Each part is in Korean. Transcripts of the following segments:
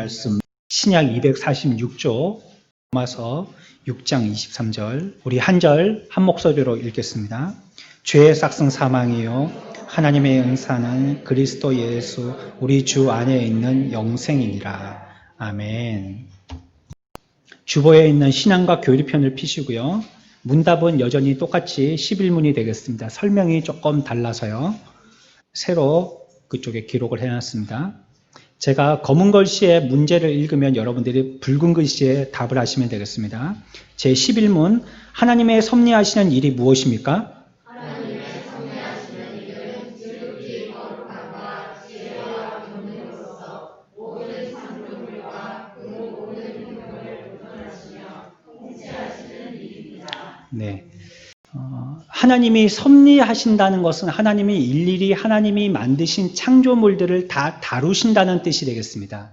말씀 신약 246조 로마서 6장 23절 우리 한 절 한 목소리로 읽겠습니다. 죄의 싹성 사망이요 하나님의 은사는 그리스도 예수 우리 주 안에 있는 영생이니라. 아멘. 주보에 있는 신앙과 교리편을 피시고요. 문답은 여전히 똑같이 11문이 되겠습니다. 설명이 조금 달라서요. 새로 그쪽에 기록을 해놨습니다. 제가 검은 글씨에 문제를 읽으면 여러분들이 붉은 글씨에 답을 하시면 되겠습니다. 제11문 하나님의 섭리하시는 일이 무엇입니까? 하나님의 섭리하시는 일은 지극히 거룩함과 지혜와 권능으로서 모든 창조물과 그 모든 행동을 구별하시며 통치하시는 일입니다. 네. 하나님이 섭리하신다는 것은 하나님이 일일이 하나님이 만드신 창조물들을 다 다루신다는 뜻이 되겠습니다.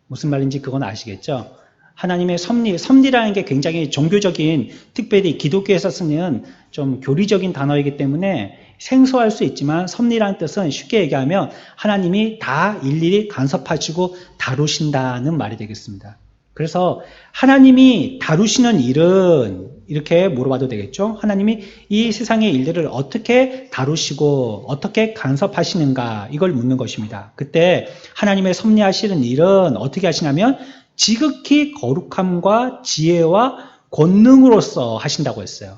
무슨 말인지 그건 아시겠죠? 하나님의 섭리라는 게 굉장히 종교적인, 특별히 기독교에서 쓰는 좀 교리적인 단어이기 때문에 생소할 수 있지만 섭리라는 뜻은 쉽게 얘기하면 하나님이 다 일일이 간섭하시고 다루신다는 말이 되겠습니다. 그래서 하나님이 다루시는 일은 이렇게 물어봐도 되겠죠? 하나님이 이 세상의 일들을 어떻게 다루시고 어떻게 간섭하시는가 이걸 묻는 것입니다. 그때 하나님의 섭리하시는 일은 어떻게 하시냐면 지극히 거룩함과 지혜와 권능으로서 하신다고 했어요.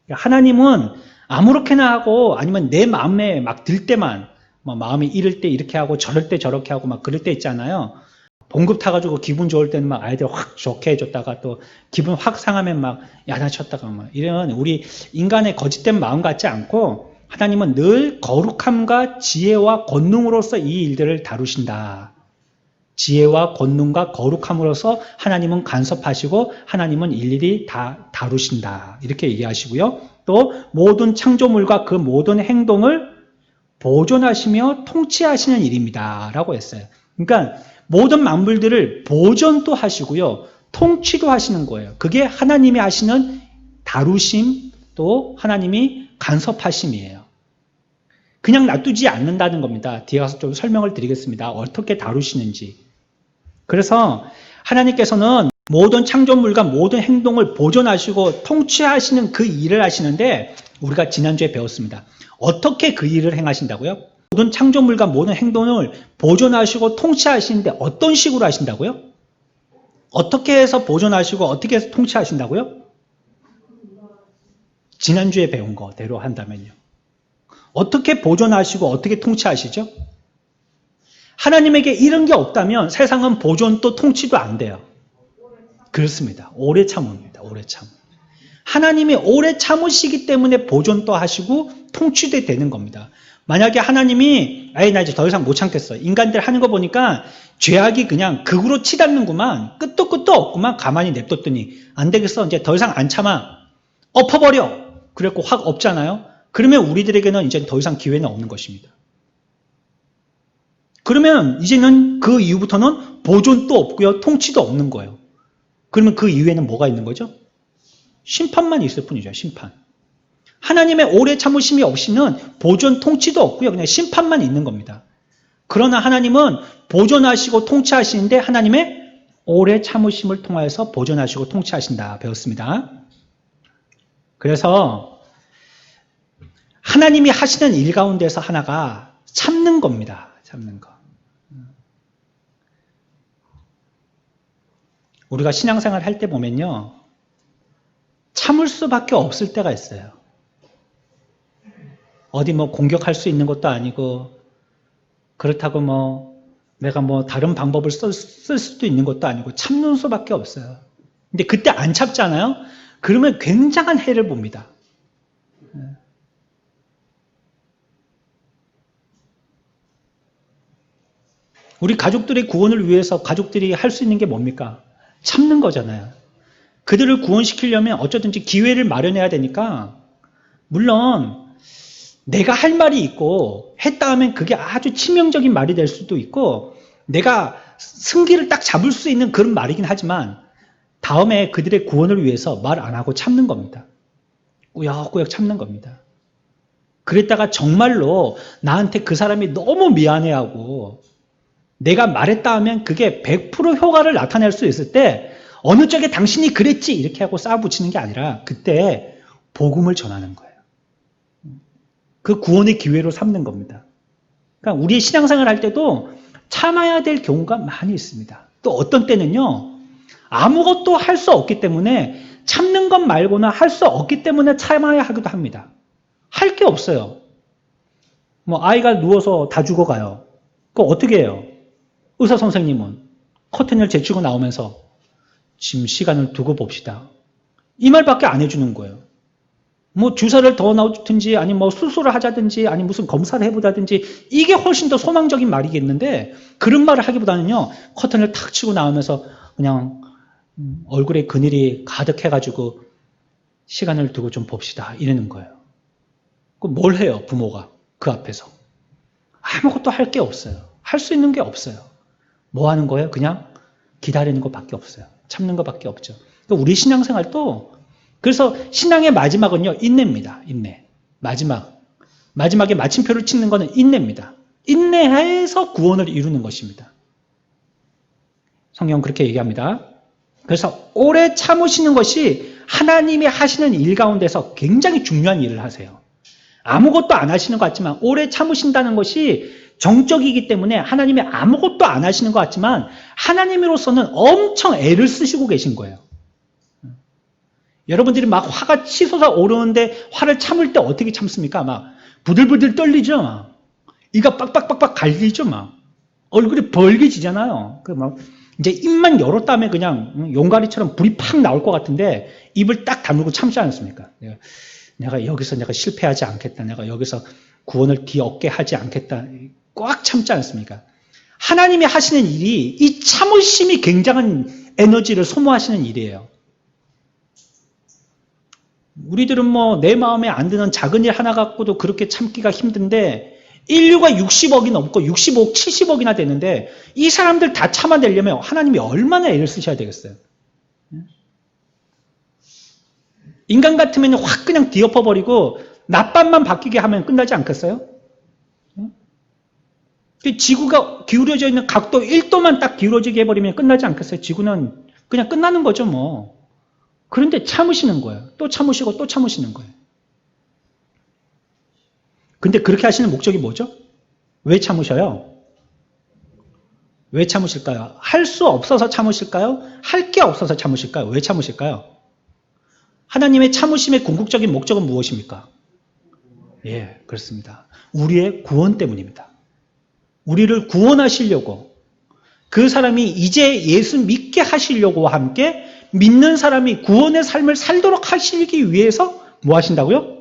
하나님은 아무렇게나 하고 아니면 내 마음에 막 들 때만 마음이 이럴 때 이렇게 하고 저럴 때 저렇게 하고 막 그럴 때 있잖아요. 봉급 타가지고 기분 좋을 때는 막 아이들 확 좋게 해줬다가 또 기분 확 상하면 막 야단쳤다가 막 이런 우리 인간의 거짓된 마음 같지 않고 하나님은 늘 거룩함과 지혜와 권능으로서 이 일들을 다루신다. 지혜와 권능과 거룩함으로써 하나님은 간섭하시고 하나님은 일일이 다 다루신다. 이렇게 얘기하시고요. 또 모든 창조물과 그 모든 행동을 보존하시며 통치하시는 일입니다. 라고 했어요. 그러니까 모든 만물들을 보존도 하시고요. 통치도 하시는 거예요. 그게 하나님이 하시는 다루심 또 하나님이 간섭하심이에요. 그냥 놔두지 않는다는 겁니다. 뒤에 가서 좀 설명을 드리겠습니다. 어떻게 다루시는지. 그래서 하나님께서는 모든 창조물과 모든 행동을 보존하시고 통치하시는 그 일을 하시는데 우리가 지난주에 배웠습니다. 어떻게 그 일을 행하신다고요? 모든 창조물과 모든 행동을 보존하시고 통치하시는데 어떤 식으로 하신다고요? 어떻게 해서 보존하시고 어떻게 해서 통치하신다고요? 지난주에 배운 거대로 한다면요. 어떻게 보존하시고 어떻게 통치하시죠? 하나님에게 이런 게 없다면 세상은 보존도 통치도 안 돼요. 그렇습니다. 오래 참습니다. 오래 참. 하나님이 오래 참으시기 때문에 보존도 하시고 통치도 되는 겁니다. 만약에 하나님이 나 이제 더 이상 못 참겠어. 인간들 하는 거 보니까 죄악이 그냥 극으로 치닫는구만. 끝도 끝도 없구만. 가만히 냅뒀더니 안 되겠어. 이제 더 이상 안 참아. 엎어버려. 그랬고 확 없잖아요. 그러면 우리들에게는 이제 더 이상 기회는 없는 것입니다. 그러면 이제는 그 이후부터는 보존도 없고요. 통치도 없는 거예요. 그러면 그 이후에는 뭐가 있는 거죠? 심판만 있을 뿐이죠. 심판. 하나님의 오래 참으심이 없이는 보존 통치도 없고요. 그냥 심판만 있는 겁니다. 그러나 하나님은 보존하시고 통치하시는데 하나님의 오래 참으심을 통하여서 보존하시고 통치하신다 배웠습니다. 그래서 하나님이 하시는 일 가운데서 하나가 참는 겁니다. 참는 거. 우리가 신앙생활 할 때 보면요. 참을 수밖에 없을 때가 있어요. 어디 공격할 수 있는 것도 아니고 그렇다고 내가 다른 방법을 쓸 수도 있는 것도 아니고 참는 수밖에 없어요. 근데 그때 안 참잖아요. 그러면 굉장한 해를 봅니다. 우리 가족들의 구원을 위해서 가족들이 할 수 있는 게 뭡니까? 참는 거잖아요. 그들을 구원시키려면 어쩌든지 기회를 마련해야 되니까 물론 내가 할 말이 있고 했다 하면 그게 아주 치명적인 말이 될 수도 있고 내가 승기를 딱 잡을 수 있는 그런 말이긴 하지만 다음에 그들의 구원을 위해서 말 안 하고 참는 겁니다. 꾸역꾸역 참는 겁니다. 그랬다가 정말로 나한테 그 사람이 너무 미안해하고 내가 말했다 하면 그게 100% 효과를 나타낼 수 있을 때 어느 쪽에 당신이 그랬지 이렇게 하고 싸워붙이는 게 아니라 그때 복음을 전하는 거예요. 그 구원의 기회로 삼는 겁니다. 그러니까 우리의 신앙생활 할 때도 참아야 될 경우가 많이 있습니다. 또 어떤 때는요, 아무것도 할 수 없기 때문에 참는 것 말고는 할 수 없기 때문에 참아야 하기도 합니다. 할 게 없어요. 뭐 아이가 누워서 다 죽어가요. 그거 어떻게 해요? 의사 선생님은 커튼을 제치고 나오면서 지금 시간을 두고 봅시다. 이 말밖에 안 해주는 거예요. 뭐 주사를 더 넣든지 아니 뭐 수술을 하자든지 아니 무슨 검사를 해보자든지 이게 훨씬 더 소망적인 말이겠는데 그런 말을 하기보다는요 커튼을 탁 치고 나오면서 그냥 얼굴에 그늘이 가득해가지고 시간을 두고 좀 봅시다 이러는 거예요. 그럼 뭘 해요 부모가 그 앞에서? 아무것도 할 게 없어요. 할 수 있는 게 없어요. 뭐 하는 거예요? 그냥 기다리는 것밖에 없어요. 참는 것밖에 없죠. 그러니까 우리 신앙생활도 그래서 신앙의 마지막은요 인내입니다. 인내. 마지막에 마침표를 찍는 것은 인내입니다. 인내해서 구원을 이루는 것입니다. 성경 그렇게 얘기합니다. 그래서 오래 참으시는 것이 하나님이 하시는 일 가운데서 굉장히 중요한 일을 하세요. 아무것도 안 하시는 것 같지만 오래 참으신다는 것이 정적이기 때문에 하나님이 아무것도 안 하시는 것 같지만 하나님으로서는 엄청 애를 쓰시고 계신 거예요. 여러분들이 막 화가 치솟아 오르는데 화를 참을 때 어떻게 참습니까? 막 부들부들 떨리죠? 막 이가 빡빡빡빡 갈리죠? 막 얼굴이 벌개지잖아요. 그 막 이제 입만 열었 다음에 그냥 용가리처럼 불이 팍 나올 것 같은데 입을 딱 다물고 참지 않습니까? 내가 여기서 내가 실패하지 않겠다. 내가 여기서 구원을 뒤엎게 하지 않겠다. 꽉 참지 않습니까? 하나님이 하시는 일이 이 참으심이 굉장한 에너지를 소모하시는 일이에요. 우리들은 뭐 내 마음에 안 드는 작은 일 하나 갖고도 그렇게 참기가 힘든데 인류가 60억이 넘고 65억, 70억이나 되는데 이 사람들 다 참아내려면 하나님이 얼마나 애를 쓰셔야 되겠어요? 인간 같으면 확 그냥 뒤엎어버리고 낮밤만 바뀌게 하면 끝나지 않겠어요? 지구가 기울어져 있는 각도 1도만 딱 기울어지게 해버리면 끝나지 않겠어요? 지구는 그냥 끝나는 거죠 뭐. 그런데 참으시는 거예요. 또 참으시고 또 참으시는 거예요. 근데 그렇게 하시는 목적이 뭐죠? 왜 참으셔요? 왜 참으실까요? 할 수 없어서 참으실까요? 할 게 없어서 참으실까요? 왜 참으실까요? 하나님의 참으심의 궁극적인 목적은 무엇입니까? 예, 그렇습니다. 우리의 구원 때문입니다. 우리를 구원하시려고 그 사람이 이제 예수 믿게 하시려고 함께 믿는 사람이 구원의 삶을 살도록 하시기 위해서 뭐 하신다고요?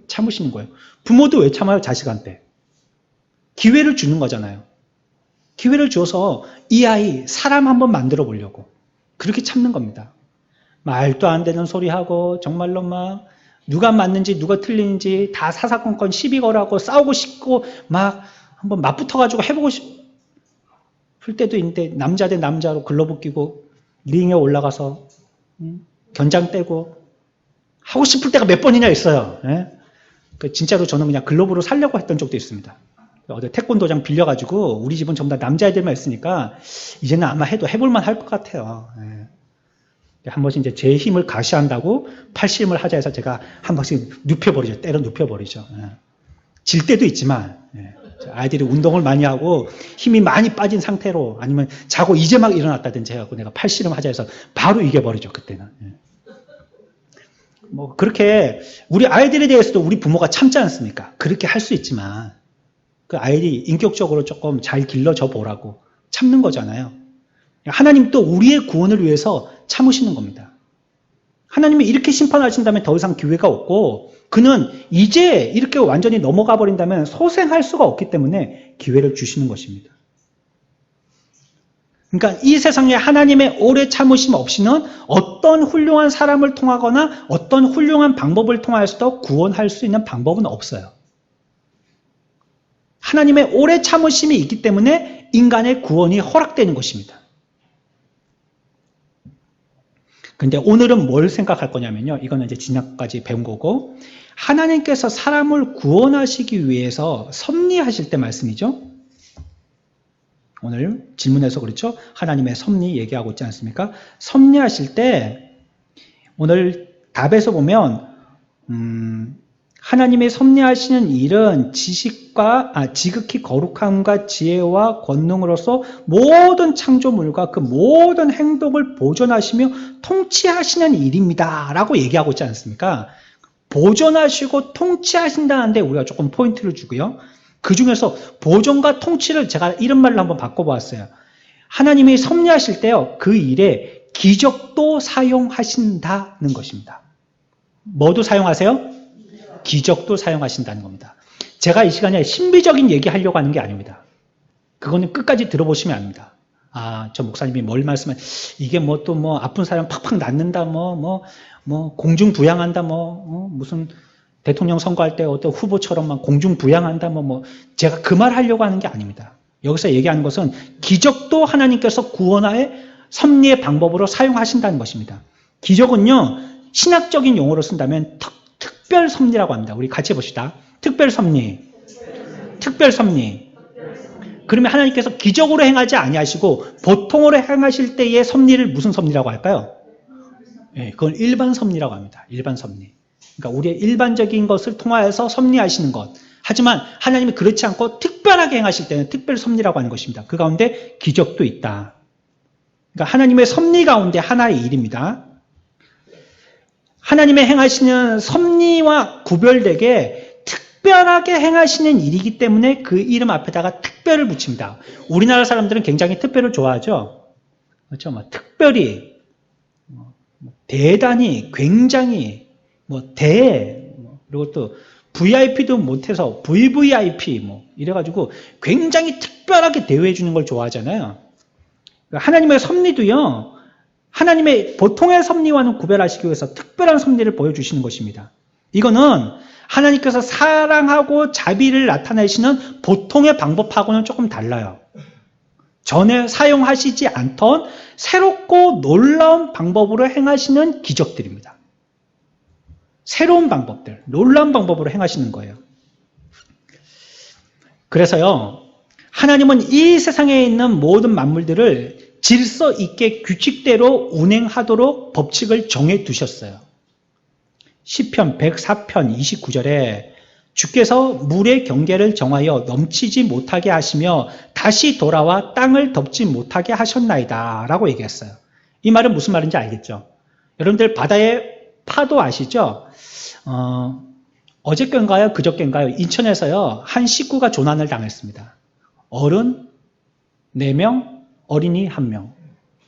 참으시는 거예요. 부모도 왜 참아요? 자식한테. 기회를 주는 거잖아요. 기회를 줘서 이 아이 사람 한번 만들어 보려고 그렇게 참는 겁니다. 말도 안 되는 소리 하고 정말로 막 누가 맞는지 누가 틀리는지 다 사사건건 시비 걸하고 싸우고 싶고 막 한번 맞붙어가지고 해보고 싶을 때도 있는데 남자 대 남자로 글러브 끼고 링에 올라가서 견장 떼고 하고 싶을 때가 몇 번이나 있어요. 예? 진짜로 저는 그냥 글러브로 살려고 했던 적도 있습니다. 어디 태권도장 빌려가지고 우리 집은 전부 다 남자애들만 있으니까 이제는 아마 해도 해볼만 할 것 같아요. 예. 한 번씩 이제 제 힘을 가시한다고 팔씨름을 하자 해서 제가 한 번씩 눕혀버리죠. 때려 눕혀버리죠. 예. 질 때도 있지만 예. 아이들이 운동을 많이 하고 힘이 많이 빠진 상태로 아니면 자고 이제 막 일어났다든지 해갖고 내가 팔씨름 하자 해서 바로 이겨버리죠. 그때는. 예. 뭐 그렇게 우리 아이들에 대해서도 우리 부모가 참지 않습니까? 그렇게 할 수 있지만 그 아이들이 인격적으로 조금 잘 길러져 보라고 참는 거잖아요. 하나님 또 우리의 구원을 위해서 참으시는 겁니다. 하나님이 이렇게 심판하신다면 더 이상 기회가 없고 그는 이제 이렇게 완전히 넘어가 버린다면 소생할 수가 없기 때문에 기회를 주시는 것입니다. 그러니까 이 세상에 하나님의 오래 참으심 없이는 어떤 훌륭한 사람을 통하거나 어떤 훌륭한 방법을 통하여서도 구원할 수 있는 방법은 없어요. 하나님의 오래 참으심이 있기 때문에 인간의 구원이 허락되는 것입니다. 근데 오늘은 뭘 생각할 거냐면요. 이거는 이제 지난까지 배운 거고 하나님께서 사람을 구원하시기 위해서 섭리하실 때 말씀이죠. 오늘 질문에서 그렇죠? 하나님의 섭리 얘기하고 있지 않습니까? 섭리하실 때 오늘 답에서 보면 하나님의 섭리하시는 일은 지극히 거룩함과 지혜와 권능으로서 모든 창조물과 그 모든 행동을 보존하시며 통치하시는 일입니다. 라고 얘기하고 있지 않습니까? 보존하시고 통치하신다는데 우리가 조금 포인트를 주고요. 그 중에서 보존과 통치를 제가 이런 말로 한번 바꿔보았어요. 하나님이 섭리하실 때요, 그 일에 기적도 사용하신다는 것입니다. 뭐도 사용하세요? 기적도 사용하신다는 겁니다. 제가 이 시간에 신비적인 얘기 하려고 하는 게 아닙니다. 그거는 끝까지 들어보시면 압니다. 저 목사님이 뭘 말씀해, 이게 뭐 또 뭐 아픈 사람 팍팍 낫는다, 뭐 공중부양한다, 무슨 대통령 선거할 때 어떤 후보처럼 막 공중부양한다, 제가 그 말 하려고 하는 게 아닙니다. 여기서 얘기하는 것은 기적도 하나님께서 구원의 섭리의 방법으로 사용하신다는 것입니다. 기적은요, 신학적인 용어로 쓴다면 특별 섭리라고 합니다. 우리 같이 봅시다. 특별 섭리. 특별 섭리. 그러면 하나님께서 기적으로 행하지 아니하시고 보통으로 행하실 때의 섭리를 무슨 섭리라고 할까요? 네, 그건 일반 섭리라고 합니다. 일반 섭리. 그러니까 우리의 일반적인 것을 통하여서 섭리하시는 것. 하지만 하나님이 그렇지 않고 특별하게 행하실 때는 특별 섭리라고 하는 것입니다. 그 가운데 기적도 있다. 그러니까 하나님의 섭리 가운데 하나의 일입니다. 하나님의 행하시는 섭리와 구별되게 특별하게 행하시는 일이기 때문에 그 이름 앞에다가 특별을 붙입니다. 우리나라 사람들은 굉장히 특별을 좋아하죠. 그렇죠? 특별히, 대단히, 굉장히, 그리고 또 VIP도 못해서 VVIP 이래가지고 굉장히 특별하게 대우해 주는 걸 좋아하잖아요. 하나님의 섭리도요, 하나님의 보통의 섭리와는 구별하시기 위해서 특별한 섭리를 보여주시는 것입니다. 이거는 하나님께서 사랑하고 자비를 나타내시는 보통의 방법하고는 조금 달라요. 전에 사용하시지 않던 새롭고 놀라운 방법으로 행하시는 기적들입니다. 새로운 방법들, 놀라운 방법으로 행하시는 거예요. 그래서요, 하나님은 이 세상에 있는 모든 만물들을 질서 있게 규칙대로 운행하도록 법칙을 정해 두셨어요. 시편 104편 29절에 주께서 물의 경계를 정하여 넘치지 못하게 하시며 다시 돌아와 땅을 덮지 못하게 하셨나이다 라고 얘기했어요. 이 말은 무슨 말인지 알겠죠? 여러분들 바다의 파도 아시죠? 어저께인가요? 그저께인가요? 인천에서요, 한 식구가 조난을 당했습니다. 어른 4명, 어린이 1명.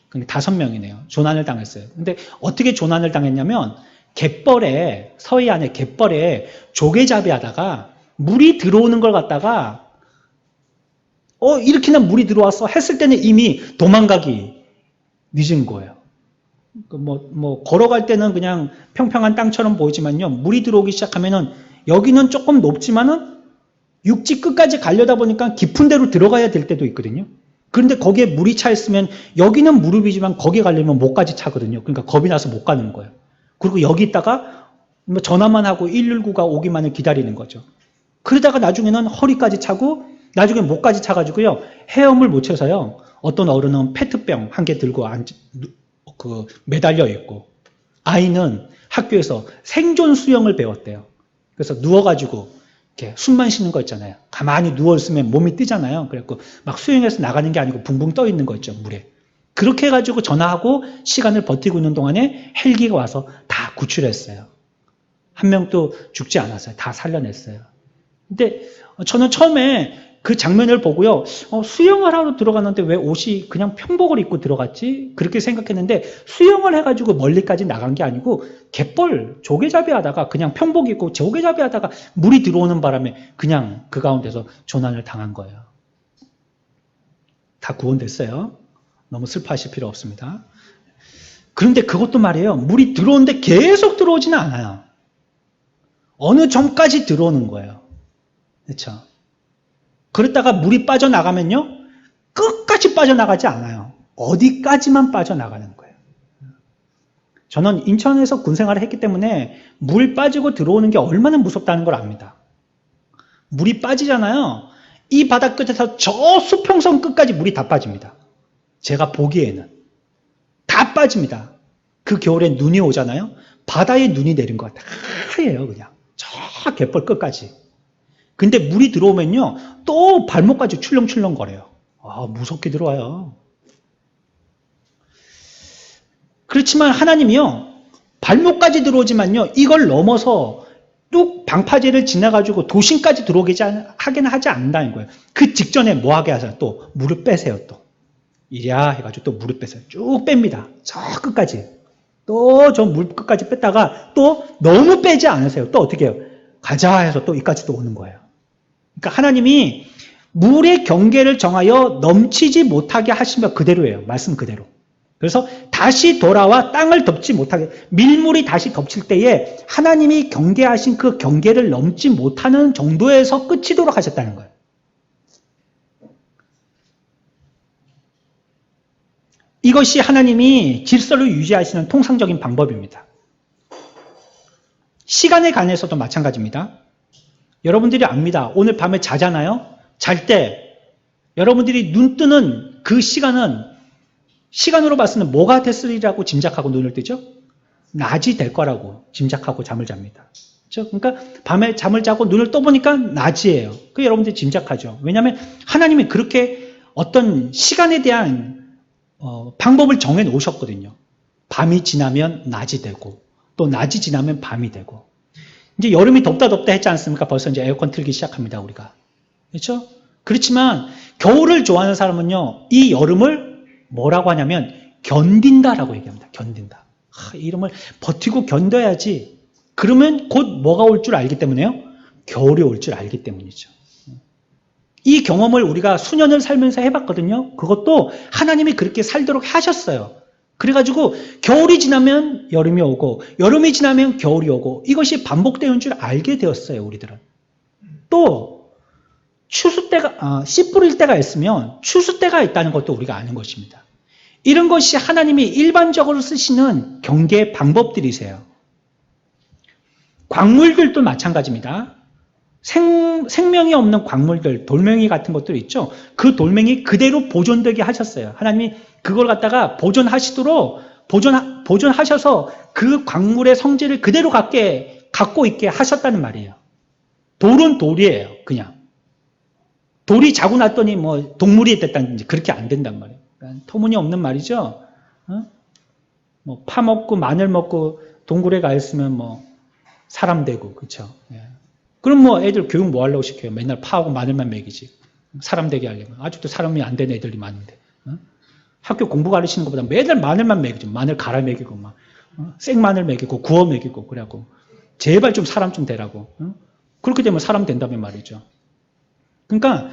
그러니까 5명이네요. 조난을 당했어요. 근데 어떻게 조난을 당했냐면, 서해안의 갯벌에 조개잡이 하다가 물이 들어오는 걸 갖다가, 이렇게나 물이 들어왔어 했을 때는 이미 도망가기 늦은 거예요. 걸어갈 때는 그냥 평평한 땅처럼 보이지만요, 물이 들어오기 시작하면은 여기는 조금 높지만은 육지 끝까지 가려다 보니까 깊은 데로 들어가야 될 때도 있거든요. 그런데 거기에 물이 차 있으면 여기는 무릎이지만 거기 가려면 목까지 차거든요. 그러니까 겁이 나서 못 가는 거예요. 그리고 여기 있다가 전화만 하고 119가 오기만을 기다리는 거죠. 그러다가 나중에는 허리까지 차고 나중에 목까지 차가지고요, 헤엄을 못 쳐서요, 어떤 어른은 페트병 1개 들고 매달려 있고, 아이는 학교에서 생존 수영을 배웠대요. 그래서 누워가지고 이렇게 숨만 쉬는 거 있잖아요. 가만히 누워있으면 몸이 뜨잖아요. 그래갖고 막 수영해서 나가는 게 아니고 붕붕 떠 있는 거 있죠, 물에. 그렇게 해가지고 전화하고 시간을 버티고 있는 동안에 헬기가 와서 다 구출했어요. 한 명도 죽지 않았어요. 다 살려냈어요. 근데 저는 처음에 그 장면을 보고요, 수영을 하러 들어갔는데 왜 옷이 그냥 평복을 입고 들어갔지? 그렇게 생각했는데 수영을 해가지고 멀리까지 나간 게 아니고 갯벌 조개잡이 하다가 그냥 평복 입고 조개잡이 하다가 물이 들어오는 바람에 그냥 그 가운데서 조난을 당한 거예요. 다 구원됐어요. 너무 슬퍼하실 필요 없습니다. 그런데 그것도 말이에요, 물이 들어오는데 계속 들어오지는 않아요. 어느 점까지 들어오는 거예요. 그렇죠? 그러다가 물이 빠져나가면요, 끝까지 빠져나가지 않아요. 어디까지만 빠져나가는 거예요. 저는 인천에서 군생활을 했기 때문에 물 빠지고 들어오는 게 얼마나 무섭다는 걸 압니다. 물이 빠지잖아요. 이 바다 끝에서 저 수평선 끝까지 물이 다 빠집니다. 제가 보기에는. 다 빠집니다. 그 겨울에 눈이 오잖아요. 바다에 눈이 내린 것 같아요. 하얘요, 그냥. 저 갯벌 끝까지. 근데 물이 들어오면요, 또 발목까지 출렁출렁 거려요. 아, 무섭게 들어와요. 그렇지만 하나님이요, 발목까지 들어오지만요, 이걸 넘어서 뚝 방파제를 지나가지고 도심까지 들어오게 하긴 하지 않는다는 거예요. 그 직전에 뭐 하게 하세요? 또 물을 빼세요, 또. 이랴 해가지고 또 물을 빼세요. 쭉 뺍니다. 저 끝까지. 또 저 물 끝까지 뺐다가 또 너무 빼지 않으세요. 또 어떻게 해요? 가자 해서 또 이까지 또 오는 거예요. 그러니까 하나님이 물의 경계를 정하여 넘치지 못하게 하시면 그대로예요. 말씀 그대로. 그래서 다시 돌아와 땅을 덮지 못하게, 밀물이 다시 덮칠 때에 하나님이 경계하신 그 경계를 넘지 못하는 정도에서 끝이도록 하셨다는 거예요. 이것이 하나님이 질서를 유지하시는 통상적인 방법입니다. 시간에 관해서도 마찬가지입니다. 여러분들이 압니다. 오늘 밤에 자잖아요. 잘 때 여러분들이 눈 뜨는 그 시간은 시간으로 봤을 때는 뭐가 됐으리라고 짐작하고 눈을 뜨죠? 낮이 될 거라고 짐작하고 잠을 잡니다. 그렇죠? 그러니까 밤에 잠을 자고 눈을 떠보니까 낮이에요. 그 여러분들이 짐작하죠. 왜냐하면 하나님이 그렇게 어떤 시간에 대한 방법을 정해 놓으셨거든요. 밤이 지나면 낮이 되고 또 낮이 지나면 밤이 되고, 이제 여름이 덥다 했지 않습니까? 벌써 이제 에어컨 틀기 시작합니다, 우리가. 그렇죠? 그렇지만 겨울을 좋아하는 사람은요, 이 여름을 뭐라고 하냐면 견딘다라고 얘기합니다. 견딘다. 이름을 버티고 견뎌야지. 그러면 곧 뭐가 올 줄 알기 때문에요? 겨울이 올 줄 알기 때문이죠. 이 경험을 우리가 수년을 살면서 해봤거든요. 그것도 하나님이 그렇게 살도록 하셨어요. 그래가지고 겨울이 지나면 여름이 오고 여름이 지나면 겨울이 오고 이것이 반복되는 줄 알게 되었어요, 우리들은. 또 추수 때가 씨 뿌릴 때가 있으면 추수 때가 있다는 것도 우리가 아는 것입니다. 이런 것이 하나님이 일반적으로 쓰시는 경계 방법들이세요. 광물들도 마찬가지입니다. 생명이 없는 광물들, 돌멩이 같은 것들 있죠. 그 돌멩이 그대로 보존되게 하셨어요. 하나님이 그걸 갖다가 보존하시도록 보존하셔서 그 광물의 성질을 그대로 갖고 있게 하셨다는 말이에요. 돌은 돌이에요, 그냥. 돌이 자고 났더니 뭐 동물이 됐다든지 그렇게 안 된단 말이에요. 그러니까 터무니없는 말이죠. 뭐 파 먹고 마늘 먹고 동굴에 가 있으면 뭐 사람 되고, 그렇죠. 예. 그럼 뭐 애들 교육 뭐 하려고 시켜요? 맨날 파하고 마늘만 먹이지. 사람 되게 하려면. 아직도 사람이 안 된 애들이 많은데. 학교 공부 가르치는 것보다 매달 마늘만 먹이죠. 마늘 갈아 먹이고 막 생마늘 먹이고 구워 먹이고 그래갖고 제발 좀 사람 좀 되라고. 그렇게 되면 사람 된다면 말이죠. 그러니까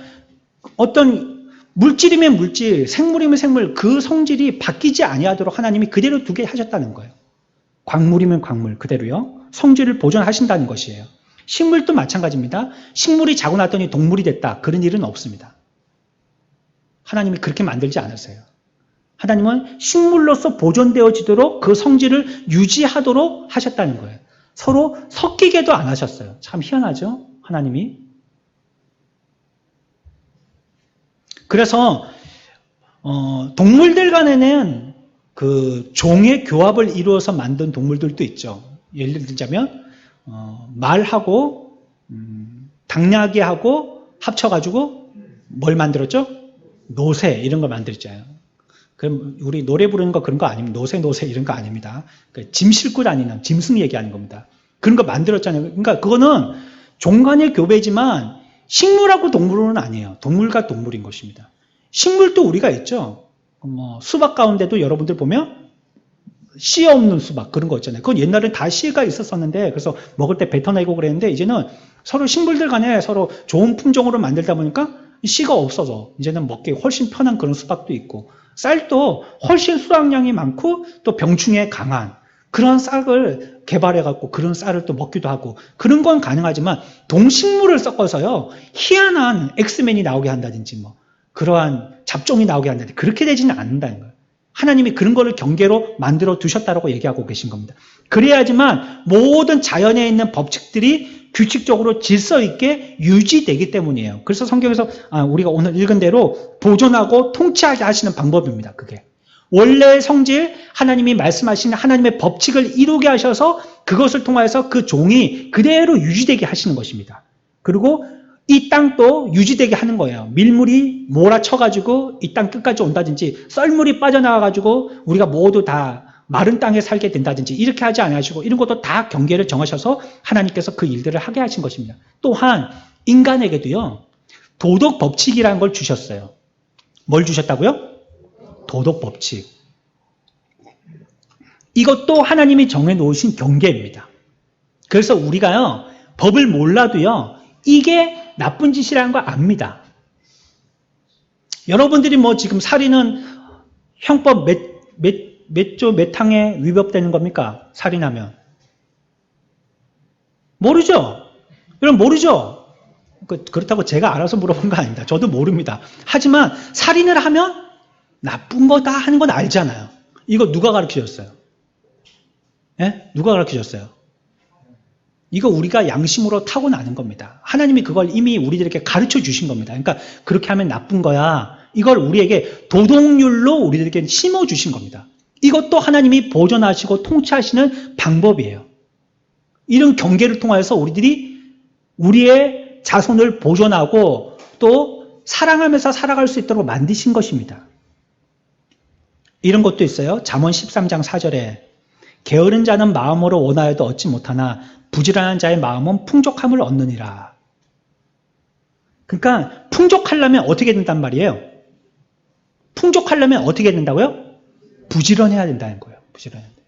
어떤 물질이면 물질, 생물이면 생물, 그 성질이 바뀌지 아니하도록 하나님이 그대로 두게 하셨다는 거예요. 광물이면 광물 그대로요. 성질을 보존하신다는 것이에요. 식물도 마찬가지입니다. 식물이 자고 났더니 동물이 됐다. 그런 일은 없습니다. 하나님이 그렇게 만들지 않으세요. 하나님은 식물로서 보존되어지도록 그 성질을 유지하도록 하셨다는 거예요. 서로 섞이게도 안 하셨어요. 참 희한하죠? 하나님이. 그래서 동물들 간에는 그 종의 교합을 이루어서 만든 동물들도 있죠. 예를 들자면 말하고 당나귀하고 합쳐가지고 뭘 만들었죠? 노새 이런 걸 만들었잖아요. 그럼 우리 노래 부르는 거 그런 거 아닙니다. 노새 이런 거 아닙니다. 그러니까 짐 싣고 다니는 짐승 얘기하는 겁니다. 그런 거 만들었잖아요. 그러니까 그거는 종간의 교배지만 식물하고 동물은 아니에요. 동물과 동물인 것입니다. 식물도 우리가 있죠. 뭐 수박 가운데도 여러분들 보면 씨 없는 수박 그런 거 있잖아요. 그건 옛날엔 다 씨가 있었었는데 그래서 먹을 때 뱉어내고 그랬는데 이제는 서로 식물들 간에 서로 좋은 품종으로 만들다 보니까 씨가 없어서 이제는 먹기 훨씬 편한 그런 수박도 있고, 쌀도 훨씬 수확량이 많고 또 병충해에 강한 그런 쌀을 개발해갖고 그런 쌀을 또 먹기도 하고 그런 건 가능하지만 동식물을 섞어서요 희한한 엑스맨이 나오게 한다든지 뭐 그러한 잡종이 나오게 한다든지 그렇게 되지는 않는다는 거예요. 하나님이 그런 거를 경계로 만들어 두셨다고 얘기하고 계신 겁니다. 그래야지만 모든 자연에 있는 법칙들이 규칙적으로 질서 있게 유지되기 때문이에요. 그래서 성경에서 우리가 오늘 읽은 대로 보존하고 통치하게 하시는 방법입니다. 그게. 원래의 성질, 하나님이 말씀하신 하나님의 법칙을 이루게 하셔서 그것을 통해서 그 종이 그대로 유지되게 하시는 것입니다. 그리고 이 땅도 유지되게 하는 거예요. 밀물이 몰아쳐가지고 이 땅 끝까지 온다든지 썰물이 빠져나와가지고 우리가 모두 다 마른 땅에 살게 된다든지 이렇게 하지 않으시고 이런 것도 다 경계를 정하셔서 하나님께서 그 일들을 하게 하신 것입니다. 또한 인간에게도요. 도덕 법칙이라는 걸 주셨어요. 뭘 주셨다고요? 도덕 법칙. 이것도 하나님이 정해놓으신 경계입니다. 그래서 우리가요. 법을 몰라도요. 이게 나쁜 짓이라는 걸 압니다. 여러분들이 뭐 지금 살인은 형법 몇 조 몇 항에 위법되는 겁니까? 살인하면. 모르죠? 여러분 모르죠? 그렇다고 제가 알아서 물어본 거 아닙니다. 저도 모릅니다. 하지만 살인을 하면 나쁜 거다 하는 건 알잖아요. 이거 누가 가르쳐줬어요? 예? 누가 가르쳐줬어요? 이거 우리가 양심으로 타고나는 겁니다. 하나님이 그걸 이미 우리들에게 가르쳐 주신 겁니다. 그러니까 그렇게 하면 나쁜 거야. 이걸 우리에게 도덕률로 우리들에게 심어 주신 겁니다. 이것도 하나님이 보존하시고 통치하시는 방법이에요. 이런 경계를 통해서 우리들이 우리의 자손을 보존하고 또 사랑하면서 살아갈 수 있도록 만드신 것입니다. 이런 것도 있어요. 잠언 13장 4절에 게으른 자는 마음으로 원하여도 얻지 못하나 부지런한 자의 마음은 풍족함을 얻느니라. 그러니까 풍족하려면 어떻게 된단 말이에요? 풍족하려면 어떻게 된다고요? 부지런해야 된다는 거예요. 부지런해야 돼.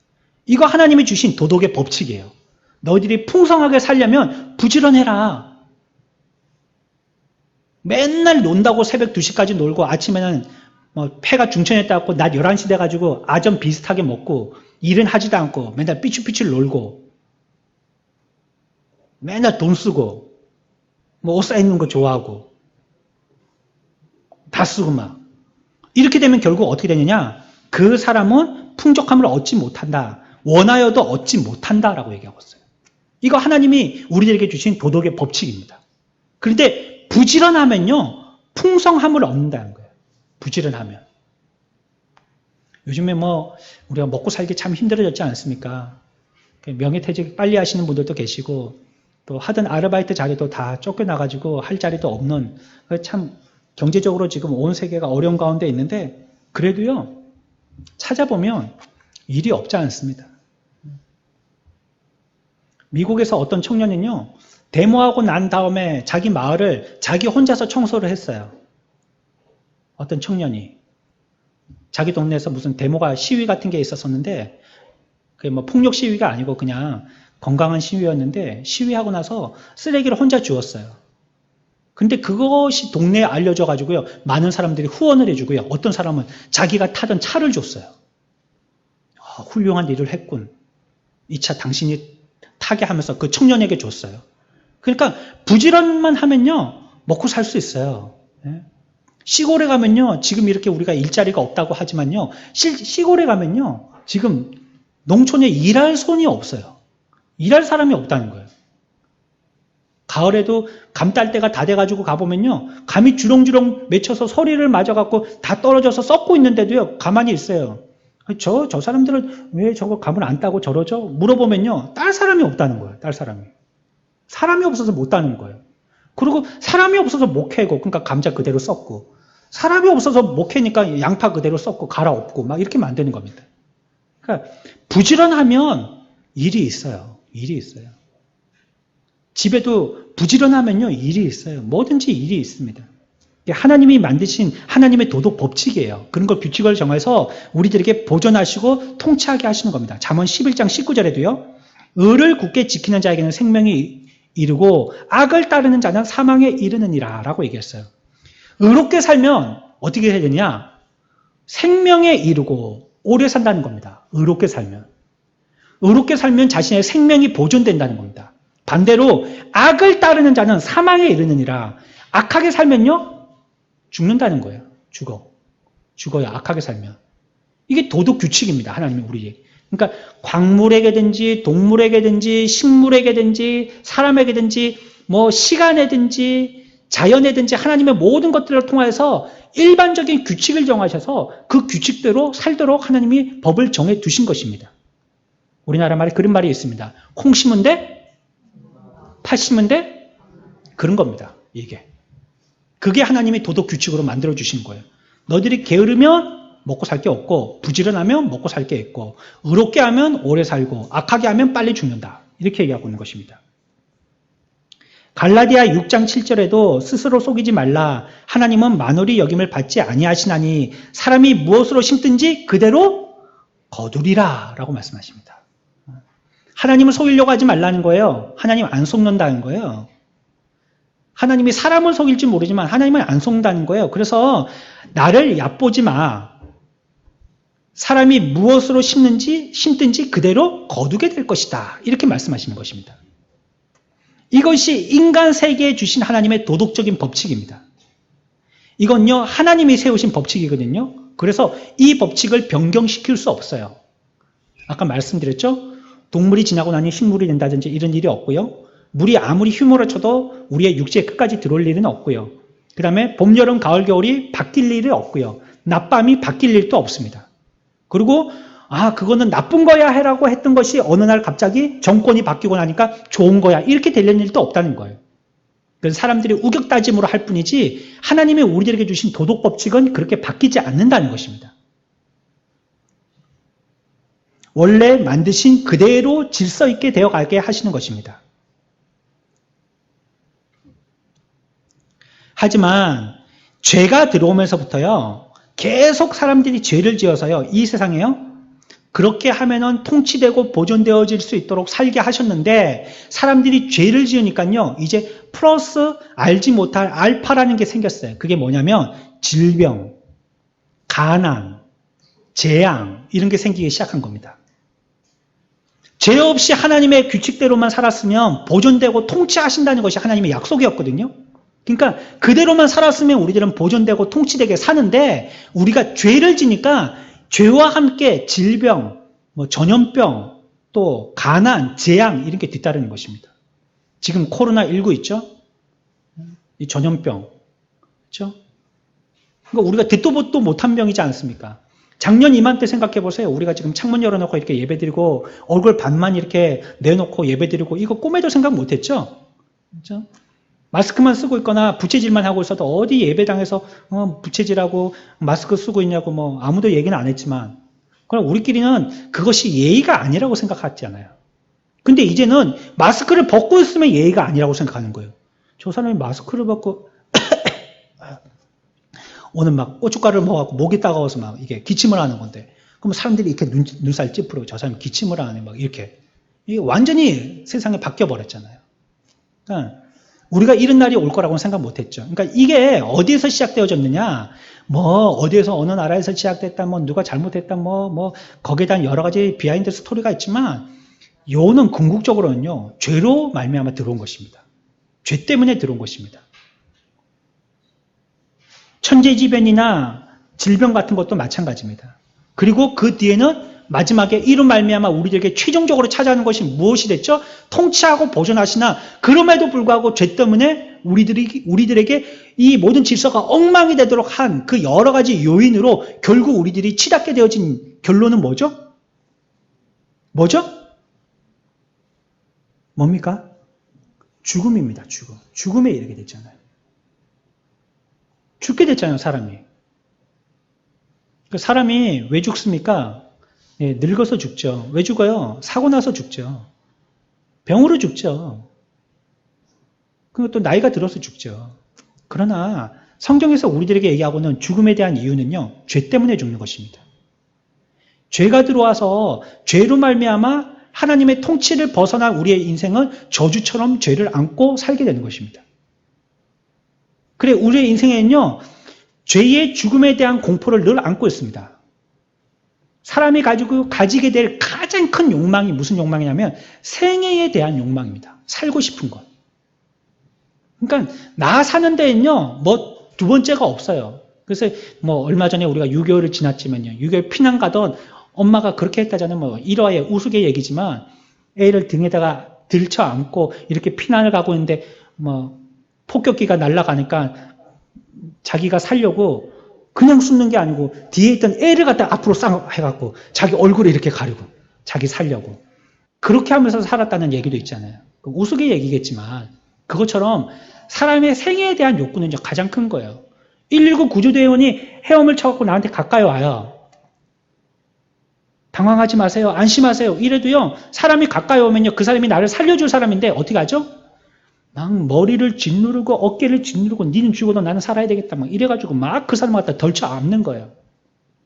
이거 하나님이 주신 도덕의 법칙이에요. 너희들이 풍성하게 살려면 부지런해라. 맨날 논다고 새벽 2시까지 놀고 아침에는 폐가 중천했다고 낮 11시 돼가지고 아점 비슷하게 먹고 일은 하지도 않고 맨날 삐출삐출 놀고 맨날 돈 쓰고 옷 쌓이는 거 좋아하고 다 쓰고 막 이렇게 되면 결국 어떻게 되느냐? 그 사람은 풍족함을 얻지 못한다. 원하여도 얻지 못한다라고 얘기하고 있어요. 이거 하나님이 우리들에게 주신 도덕의 법칙입니다. 그런데 부지런하면요. 풍성함을 얻는다는 거예요. 부지런하면. 요즘에 우리가 먹고 살기 참 힘들어졌지 않습니까? 명예퇴직 빨리 하시는 분들도 계시고 또 하던 아르바이트 자리도 다 쫓겨나가지고 할 자리도 없는 참 경제적으로 지금 온 세계가 어려운 가운데 있는데 그래도요 찾아보면 일이 없지 않습니다. 미국에서 어떤 청년은요 데모하고 난 다음에 자기 마을을 자기 혼자서 청소를 했어요. 어떤 청년이 자기 동네에서 무슨 데모가 시위 같은 게 있었었는데 그게 폭력 시위가 아니고 그냥 건강한 시위였는데 시위하고 나서 쓰레기를 혼자 주웠어요. 근데 그것이 동네에 알려져 가지고요. 많은 사람들이 후원을 해주고요. 어떤 사람은 자기가 타던 차를 줬어요. 훌륭한 일을 했군. 이 차 당신이 타게 하면서 그 청년에게 줬어요. 그러니까 부지런만 하면요. 먹고 살 수 있어요. 시골에 가면요. 지금 이렇게 우리가 일자리가 없다고 하지만요. 시골에 가면요. 지금 농촌에 일할 손이 없어요. 일할 사람이 없다는 거예요. 가을에도 감 딸 때가 다 돼가지고 가보면요. 감이 주렁주렁 맺혀서 소리를 맞아갖고 다 떨어져서 썩고 있는데도요. 가만히 있어요. 저 사람들은 왜 저거 감을 안 따고 저러죠? 물어보면요. 딸 사람이 없다는 거예요. 딸 사람이. 사람이 없어서 못 따는 거예요. 그리고 사람이 없어서 못 캐고 그러니까 감자 그대로 썩고 사람이 없어서 못 캐니까 양파 그대로 썩고 갈아엎고 막 이렇게 만드는 겁니다. 그러니까 부지런하면 일이 있어요. 일이 있어요. 집에도 부지런하면요 일이 있어요. 뭐든지 일이 있습니다. 하나님이 만드신 하나님의 도덕 법칙이에요. 그런 걸 규칙을 정해서 우리들에게 보존하시고 통치하게 하시는 겁니다. 잠언 11장 19절에도요. 의를 굳게 지키는 자에게는 생명이 이르고 악을 따르는 자는 사망에 이르느니라 라고 얘기했어요. 의롭게 살면 어떻게 해야 되냐? 생명에 이르고 오래 산다는 겁니다. 의롭게 살면. 의롭게 살면 자신의 생명이 보존된다는 겁니다. 반대로 악을 따르는 자는 사망에 이르느니라. 악하게 살면요. 죽는다는 거예요. 죽어요. 악하게 살면. 이게 도덕 규칙입니다. 하나님이 우리에게. 그러니까 광물에게든지 동물에게든지 식물에게든지 사람에게든지 뭐 시간에든지 자연에든지 하나님의 모든 것들을 통해서 일반적인 규칙을 정하셔서 그 규칙대로 살도록 하나님이 법을 정해 두신 것입니다. 우리나라 말에 그런 말이 있습니다. 콩 심은 데, 팥 심은 데, 그런 겁니다. 이게. 그게 하나님이 도덕 규칙으로 만들어 주신 거예요. 너희들이 게으르면 먹고 살 게 없고, 부지런하면 먹고 살 게 있고, 의롭게 하면 오래 살고, 악하게 하면 빨리 죽는다. 이렇게 얘기하고 있는 것입니다. 갈라디아 6장 7절에도 스스로 속이지 말라. 하나님은 만홀히 여김을 받지 아니하시나니 사람이 무엇으로 심든지 그대로 거두리라 라고 말씀하십니다. 하나님을 속이려고 하지 말라는 거예요. 하나님 안 속는다는 거예요. 하나님이 사람을 속일지 모르지만 하나님은 안 속는다는 거예요. 그래서 나를 얕보지 마. 사람이 무엇으로 심든지 그대로 거두게 될 것이다. 이렇게 말씀하시는 것입니다. 이것이 인간 세계에 주신 하나님의 도덕적인 법칙입니다. 이건요, 하나님이 세우신 법칙이거든요. 그래서 이 법칙을 변경시킬 수 없어요. 아까 말씀드렸죠? 동물이 지나고 나니 식물이 된다든지 이런 일이 없고요. 물이 아무리 휘몰아쳐도 우리의 육지에 끝까지 들어올 일은 없고요. 그 다음에 봄, 여름, 가을, 겨울이 바뀔 일이 없고요. 낮밤이 바뀔 일도 없습니다. 그리고 그거는 나쁜 거야 해라고 했던 것이 어느 날 갑자기 정권이 바뀌고 나니까 좋은 거야 이렇게 되는 일도 없다는 거예요. 그래서 사람들이 우격다짐으로 할 뿐이지 하나님이 우리들에게 주신 도덕 법칙은 그렇게 바뀌지 않는다는 것입니다. 원래 만드신 그대로 질서 있게 되어가게 하시는 것입니다. 하지만 죄가 들어오면서부터요, 계속 사람들이 죄를 지어서요, 이 세상에요, 그렇게 하면은 통치되고 보존되어질 수 있도록 살게 하셨는데 사람들이 죄를 지으니까요, 이제 플러스 알지 못할 알파라는 게 생겼어요. 그게 뭐냐면 질병, 가난, 재앙 이런 게 생기기 시작한 겁니다. 죄 없이 하나님의 규칙대로만 살았으면 보존되고 통치하신다는 것이 하나님의 약속이었거든요. 그러니까 그대로만 살았으면 우리들은 보존되고 통치되게 사는데 우리가 죄를 지니까 죄와 함께 질병, 전염병, 또 가난, 재앙 이런 게 뒤따르는 것입니다. 지금 코로나19 있죠? 이 전염병, 그렇죠? 그러니까 우리가 듣도 보도 못한 병이지 않습니까? 작년 이맘때 생각해 보세요. 우리가 지금 창문 열어놓고 이렇게 예배드리고 얼굴 반만 이렇게 내놓고 예배드리고 이거 꿈에도 생각 못했죠? 그렇죠? 마스크만 쓰고 있거나 부채질만 하고 있어도 어디 예배당에서 부채질하고 마스크 쓰고 있냐고 아무도 얘기는 안 했지만 그럼 우리끼리는 그것이 예의가 아니라고 생각했잖아요. 근데 이제는 마스크를 벗고 있으면 예의가 아니라고 생각하는 거예요. 저 사람이 마스크를 벗고 오늘 막 고춧가루를 먹어갖고 목이 따가워서 막 이게 기침을 하는 건데 그럼 사람들이 이렇게 눈살 찌푸리고 저 사람이 기침을 하네 막 이렇게 이게 완전히 세상이 바뀌어 버렸잖아요. 그러니까 우리가 이런 날이 올 거라고는 생각 못 했죠. 그러니까 이게 어디에서 시작되어졌느냐, 어디에서 어느 나라에서 시작됐다, 누가 잘못했다, 거기에 대한 여러 가지 비하인드 스토리가 있지만, 요는 궁극적으로는요, 죄로 말미암아 들어온 것입니다. 죄 때문에 들어온 것입니다. 천재지변이나 질병 같은 것도 마찬가지입니다. 그리고 그 뒤에는 마지막에 이로 말미암아 우리들에게 최종적으로 찾아오는 것이 무엇이 됐죠? 통치하고 보존하시나 그럼에도 불구하고 죄 때문에 우리들에게 이 모든 질서가 엉망이 되도록 한 그 여러 가지 요인으로 결국 우리들이 치닫게 되어진 결론은 뭐죠? 뭐죠? 뭡니까? 죽음입니다. 죽음. 죽음에 이르게 됐잖아요. 죽게 됐잖아요, 사람이. 사람이 왜 죽습니까? 늙어서 죽죠. 왜 죽어요? 사고 나서 죽죠. 병으로 죽죠. 그리고 또 나이가 들어서 죽죠. 그러나 성경에서 우리들에게 얘기하고는 죽음에 대한 이유는요, 죄 때문에 죽는 것입니다. 죄가 들어와서 죄로 말미암아 하나님의 통치를 벗어난 우리의 인생은 저주처럼 죄를 안고 살게 되는 것입니다. 그래, 우리의 인생에는요, 죄의 죽음에 대한 공포를 늘 안고 있습니다. 사람이 가지게 될 가장 큰 욕망이 무슨 욕망이냐면 생애에 대한 욕망입니다. 살고 싶은 것. 그러니까 나 사는 데는요, 두 번째가 없어요. 그래서 얼마 전에 우리가 6.25를 지났지만요, 6.25 피난 가던 엄마가 그렇게 했다잖아요. 뭐 일화의 우스개 얘기지만 애를 등에다가 들쳐 안고 이렇게 피난을 가고 있는데 뭐 폭격기가 날아가니까 자기가 살려고 그냥 숨는 게 아니고 뒤에 있던 애를 갖다 앞으로 쌍 해갖고 자기 얼굴을 이렇게 가리고 자기 살려고 그렇게 하면서 살았다는 얘기도 있잖아요. 우스개 얘기겠지만 그것처럼 사람의 생애에 대한 욕구는 가장 큰 거예요. 119 구조대원이 헤엄을 쳐갖고 나한테 가까이 와요. 당황하지 마세요. 안심하세요. 이래도요, 사람이 가까이 오면요, 그 사람이 나를 살려줄 사람인데 어떻게 하죠? 막 머리를 짓누르고 어깨를 짓누르고 니는 죽어도 나는 살아야 되겠다. 막 이래가지고 막 그 사람을 갖다 덜쳐 안는 거예요.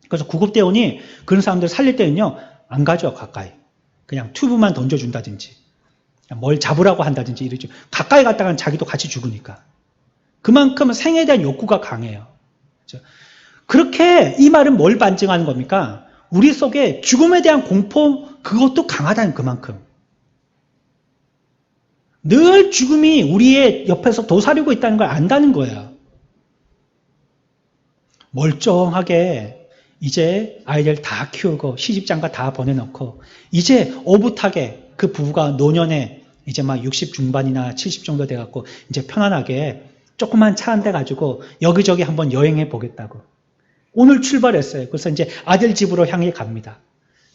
그래서 구급대원이 그런 사람들 살릴 때는요, 안 가죠, 가까이. 그냥 튜브만 던져준다든지, 뭘 잡으라고 한다든지 이러죠. 가까이 갔다가는 자기도 같이 죽으니까. 그만큼 생에 대한 욕구가 강해요. 그렇죠? 그렇게 이 말은 뭘 반증하는 겁니까? 우리 속에 죽음에 대한 공포, 그것도 강하다는 그만큼. 늘 죽음이 우리의 옆에서 도사리고 있다는 걸 안다는 거예요. 멀쩡하게 이제 아이들 다 키우고 시집장가 다 보내놓고 이제 오붓하게 그 부부가 노년에 이제 막 60 중반이나 70 정도 돼갖고 이제 편안하게 조그만 차 한 대 가지고 여기저기 한번 여행해 보겠다고. 오늘 출발했어요. 그래서 이제 아들 집으로 향해 갑니다.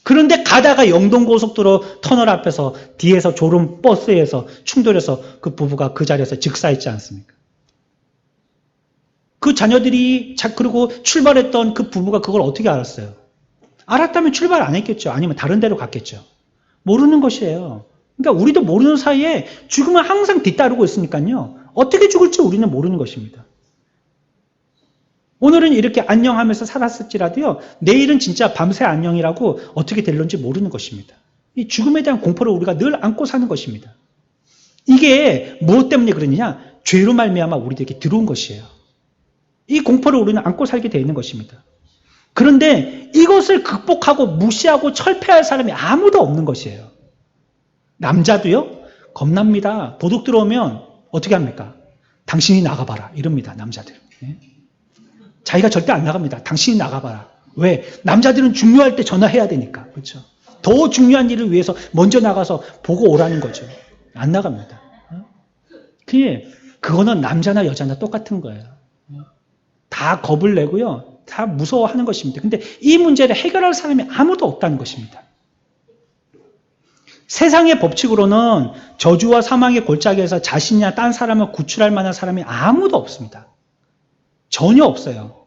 그런데 가다가 영동고속도로 터널 앞에서 뒤에서 졸음 버스에서 충돌해서 그 부부가 그 자리에서 즉사했지 않습니까? 그 자녀들이 그리고 출발했던 그 부부가 그걸 어떻게 알았어요? 알았다면 출발 안 했겠죠. 아니면 다른 데로 갔겠죠. 모르는 것이에요. 그러니까 우리도 모르는 사이에 죽음은 항상 뒤따르고 있으니까요. 어떻게 죽을지 우리는 모르는 것입니다. 오늘은 이렇게 안녕하면서 살았을지라도요, 내일은 진짜 밤새 안녕이라고 어떻게 될런지 모르는 것입니다. 이 죽음에 대한 공포를 우리가 늘 안고 사는 것입니다. 이게 무엇 때문에 그러느냐? 죄로 말미암아 우리들에게 들어온 것이에요. 이 공포를 우리는 안고 살게 되어 있는 것입니다. 그런데 이것을 극복하고 무시하고 철폐할 사람이 아무도 없는 것이에요. 남자도요, 겁납니다. 도둑 들어오면 어떻게 합니까? 당신이 나가봐라. 이럽니다, 남자들. 자기가 절대 안 나갑니다. 당신이 나가봐라. 왜? 남자들은 중요할 때 전화해야 되니까. 그렇죠? 더 중요한 일을 위해서 먼저 나가서 보고 오라는 거죠. 안 나갑니다. 그거는 남자나 여자나 똑같은 거예요. 다 겁을 내고요. 다 무서워하는 것입니다. 근데 이 문제를 해결할 사람이 아무도 없다는 것입니다. 세상의 법칙으로는 저주와 사망의 골짜기에서 자신이나 딴 사람을 구출할 만한 사람이 아무도 없습니다. 전혀 없어요.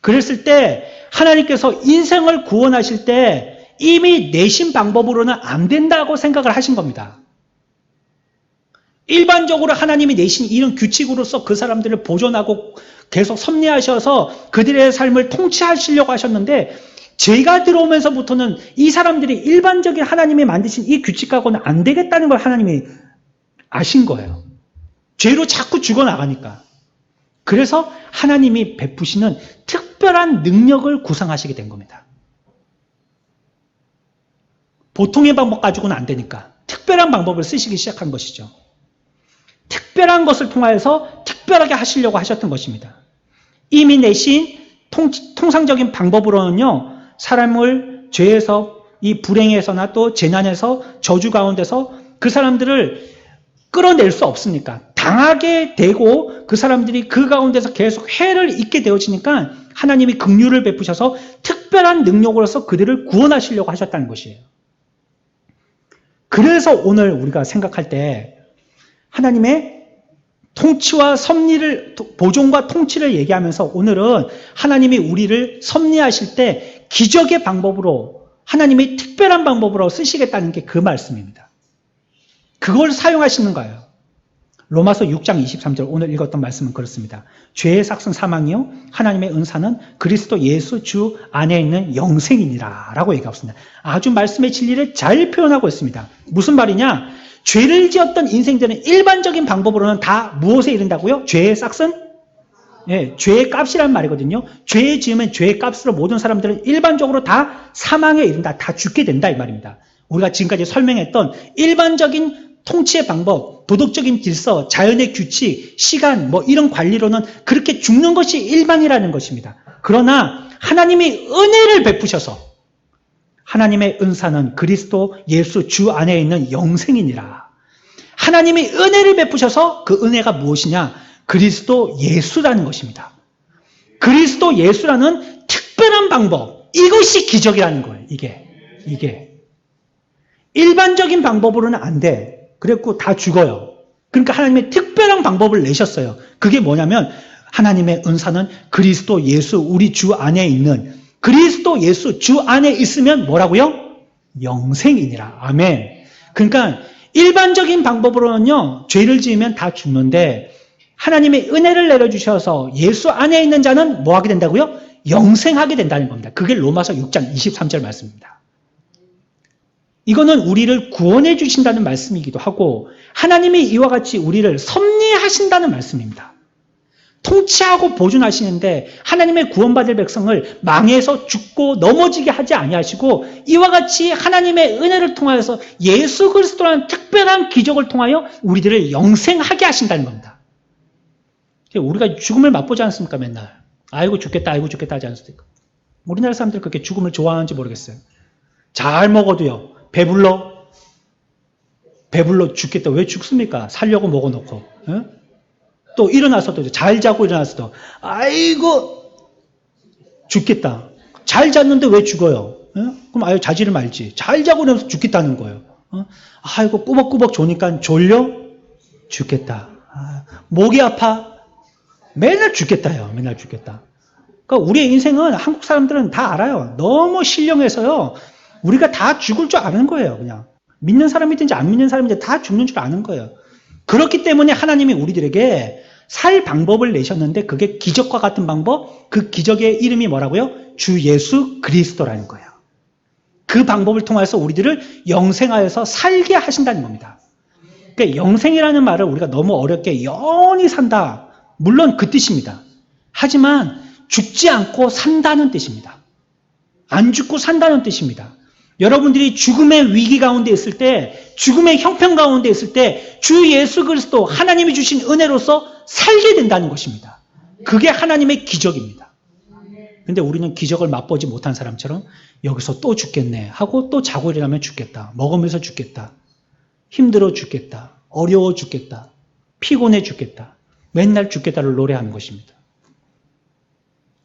그랬을 때 하나님께서 인생을 구원하실 때 이미 내신 방법으로는 안 된다고 생각을 하신 겁니다. 일반적으로 하나님이 내신 이런 규칙으로서 그 사람들을 보존하고 계속 섭리하셔서 그들의 삶을 통치하시려고 하셨는데 죄가 들어오면서부터는 이 사람들이 일반적인 하나님이 만드신 이 규칙하고는 안 되겠다는 걸 하나님이 아신 거예요. 죄로 자꾸 죽어나가니까. 그래서 하나님이 베푸시는 특별한 능력을 구상하시게 된 겁니다. 보통의 방법 가지고는 안 되니까 특별한 방법을 쓰시기 시작한 것이죠. 특별한 것을 통하여서 특별하게 하시려고 하셨던 것입니다. 이미 내신 통상적인 방법으로는요, 사람을 죄에서 이 불행에서나 또 재난에서 저주 가운데서 그 사람들을 끌어낼 수 없으니까 당하게 되고 그 사람들이 그 가운데서 계속 해를 입게 되어지니까 하나님이 긍휼을 베푸셔서 특별한 능력으로서 그들을 구원하시려고 하셨다는 것이에요. 그래서 오늘 우리가 생각할 때 하나님의 통치와 섭리를, 보존과 통치를 얘기하면서 오늘은 하나님이 우리를 섭리하실 때 기적의 방법으로 하나님이 특별한 방법으로 쓰시겠다는 게 그 말씀입니다. 그걸 사용하시는 거예요. 로마서 6장 23절 오늘 읽었던 말씀은 그렇습니다. 죄의 삭은 사망이요 하나님의 은사는 그리스도 예수 주 안에 있는 영생이니라 라고 얘기하고 있습니다. 아주 말씀의 진리를 잘 표현하고 있습니다. 무슨 말이냐? 죄를 지었던 인생들은 일반적인 방법으로는 다 무엇에 이른다고요? 죄의 삭은? 예, 죄의 값이란 말이거든요. 죄에 지으면 죄의 값으로 모든 사람들은 일반적으로 다 사망에 이른다. 다 죽게 된다 이 말입니다. 우리가 지금까지 설명했던 일반적인 통치의 방법, 도덕적인 질서, 자연의 규칙, 시간 뭐 이런 관리로는 그렇게 죽는 것이 일반이라는 것입니다. 그러나 하나님이 은혜를 베푸셔서 하나님의 은사는 그리스도 예수 주 안에 있는 영생이니라. 하나님이 은혜를 베푸셔서 그 은혜가 무엇이냐? 그리스도 예수라는 것입니다. 그리스도 예수라는 특별한 방법, 이것이 기적이라는 거예요. 이게 일반적인 방법으로는 안 돼. 그랬고 다 죽어요. 그러니까 하나님의 특별한 방법을 내셨어요. 그게 뭐냐면 하나님의 은사는 그리스도 예수 우리 주 안에 있는 그리스도 예수 주 안에 있으면 뭐라고요? 영생이니라. 아멘. 그러니까 일반적인 방법으로는요, 죄를 지으면 다 죽는데 하나님의 은혜를 내려주셔서 예수 안에 있는 자는 뭐 하게 된다고요? 영생하게 된다는 겁니다. 그게 로마서 6장 23절 말씀입니다. 이거는 우리를 구원해 주신다는 말씀이기도 하고 하나님이 이와 같이 우리를 섭리하신다는 말씀입니다. 통치하고 보존하시는데 하나님의 구원받을 백성을 망해서 죽고 넘어지게 하지 아니하시고 이와 같이 하나님의 은혜를 통하여서 예수 그리스도라는 특별한 기적을 통하여 우리들을 영생하게 하신다는 겁니다. 우리가 죽음을 맛보지 않습니까? 맨날 아이고 죽겠다 하지 않습니까? 우리나라 사람들 그렇게 죽음을 좋아하는지 모르겠어요. 잘 먹어도요, 배불러 죽겠다. 왜 죽습니까? 살려고 먹어놓고. 어? 또 일어나서도 잘 자고 일어나서도 아이고 죽겠다. 잘 잤는데 왜 죽어요? 어? 그럼 아유 자지를 말지. 잘 자고 일어나서 죽겠다는 거예요. 어? 아이고 꾸벅꾸벅 조니까 졸려 죽겠다. 목이 아파 맨날 죽겠다요. 맨날 죽겠다. 그러니까 우리의 인생은 한국 사람들은 다 알아요. 너무 신령해서요. 우리가 다 죽을 줄 아는 거예요. 그냥 믿는 사람이든지 안 믿는 사람이든지 다 죽는 줄 아는 거예요. 그렇기 때문에 하나님이 우리들에게 살 방법을 내셨는데 그게 기적과 같은 방법, 그 기적의 이름이 뭐라고요? 주 예수 그리스도라는 거예요. 그 방법을 통해서 우리들을 영생하여서 살게 하신다는 겁니다. 그러니까 영생이라는 말을 우리가 너무 어렵게 영원히 산다. 물론 그 뜻입니다. 하지만 죽지 않고 산다는 뜻입니다. 안 죽고 산다는 뜻입니다. 여러분들이 죽음의 위기 가운데 있을 때, 죽음의 형편 가운데 있을 때 주 예수 그리스도 하나님이 주신 은혜로서 살게 된다는 것입니다. 그게 하나님의 기적입니다. 근데 우리는 기적을 맛보지 못한 사람처럼 여기서 또 죽겠네 하고 또 자고 일어나면 죽겠다. 먹으면서 죽겠다. 힘들어 죽겠다. 어려워 죽겠다. 피곤해 죽겠다. 맨날 죽겠다를 노래하는 것입니다.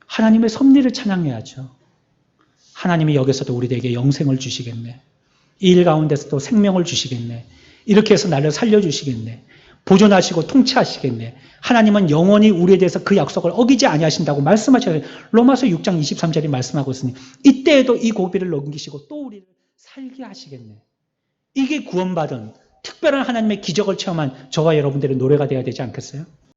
하나님의 섭리를 찬양해야죠. 하나님이 여기서도 우리에게 영생을 주시겠네. 이 일 가운데서도 생명을 주시겠네. 이렇게 해서 나를 살려주시겠네. 보존하시고 통치하시겠네. 하나님은 영원히 우리에 대해서 그 약속을 어기지 아니하신다고 말씀하셔요. 로마서 6장 23절이 말씀하고 있으니 이때에도 이 고비를 넘기시고 또 우리를 살게 하시겠네. 이게 구원받은 특별한 하나님의 기적을 체험한 저와 여러분들의 노래가 되어야 되지 않겠어요?